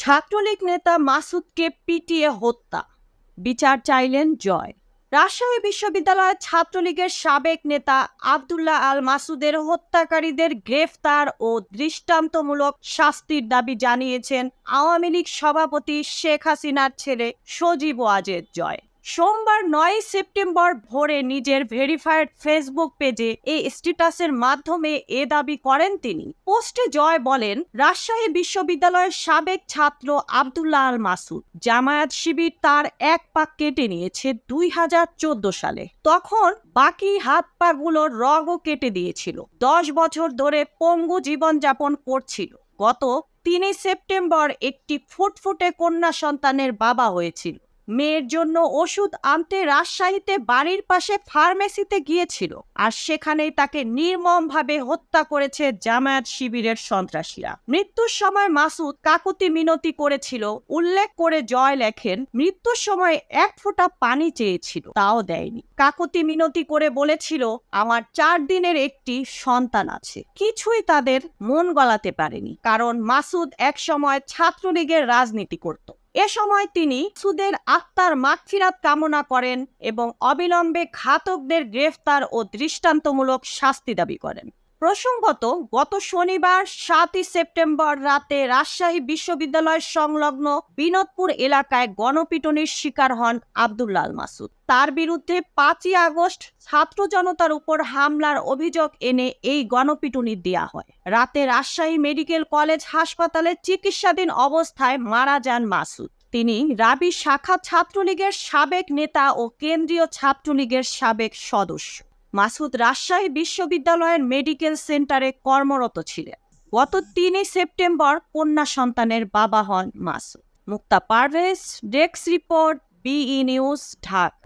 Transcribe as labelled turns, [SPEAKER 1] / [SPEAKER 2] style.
[SPEAKER 1] ছাত্রলীগ নেতা মাসুদকে পিটিয়ে হত্যা, বিচার চাইলেন জয়। রাজশাহী বিশ্ববিদ্যালয়ের ছাত্রলীগের সাবেক নেতা আব্দুল্লাহ আল মাসুদের হত্যাকারীদের গ্রেফতার ও দৃষ্টান্তমূলক শাস্তির দাবি জানিয়েছেন আওয়ামী লীগ সভাপতি শেখ হাসিনার ছেলে সজীব ওয়াজেদ জয়। সোমবার ৯ সেপ্টেম্বর ভোরে নিজের ভেরিফাইড ফেসবুক পেজে এই স্ট্যাটাসের মাধ্যমে এ দাবি করেন তিনি। পোস্টে জয় বলেন, রাজশাহী বিশ্ববিদ্যালয়ের সাবেক ছাত্র আব্দুল্লাহ আল মাসুদ জামায়াত শিবির তার এক পা কেটে নিয়েছে ২০১৪ সালে। তখন বাকি হাত পাগুলোর রগও কেটে দিয়েছিল। ১০ বছর ধরে পঙ্গু জীবনযাপন করছিল। গত ৩ সেপ্টেম্বর একটি ফুটফুটে কন্যা সন্তানের বাবা হয়েছিল। মেয়ের জন্য ওষুধ আনতে রাজশাহীতে বাড়ির পাশে ফার্মেসিতে গিয়েছিল, আর সেখানেই তাকে নির্মমভাবে হত্যা করেছে জামায়াত শিবিরের সন্ত্রাসীরা। মৃত্যুর সময় মাসুদ কাকুতি মিনতি করেছিল উল্লেখ করে জয় লেখেন, মৃত্যুর সময় এক ফোঁটা পানি চেয়েছিল, তাও দেয়নি। কাকুতি মিনতি করে বলেছিল, আমার ৪ দিনের একটি সন্তান আছে। কিছুই তাদের মন গলাতে পারেনি, কারণ মাসুদ এক সময় ছাত্রলীগের রাজনীতি করত। এ সময় তিনি সুদের আত্মার মাগফিরাত কামনা করেন এবং অবিলম্বে ঘাতকদের গ্রেফতার ও দৃষ্টান্তমূলক শাস্তি দাবি করেন। প্রসঙ্গত, গত শনিবার ৭ সেপ্টেম্বর রাতে রাজশাহী বিশ্ববিদ্যালয় সংলগ্ন বিনোদপুর এলাকায় গণপিটুনির শিকার হন আব্দুল্লাহ আল মাসুদ। তার বিরুদ্ধে ৫ই আগস্ট ছাত্র জনতার উপর হামলার অভিযোগ এনে এই গণপিটুনি দেয়া হয়। রাতে রাজশাহী মেডিকেল কলেজ হাসপাতালে চিকিৎসাধীন অবস্থায় মারা যান মাসুদ। তিনি রাবি শাখা ছাত্রলীগের সাবেক নেতা ও কেন্দ্রীয় ছাত্রলীগের সাবেক সদস্য। মাসুদ রাজশাহী বিশ্ববিদ্যালয়ের মেডিকেল সেন্টারে কর্মরত ছিলেন। গত ৩ সেপ্টেম্বর কন্যা সন্তানের বাবা হন Masud. Mukta Parvez, desk report, BE news, Dhaka.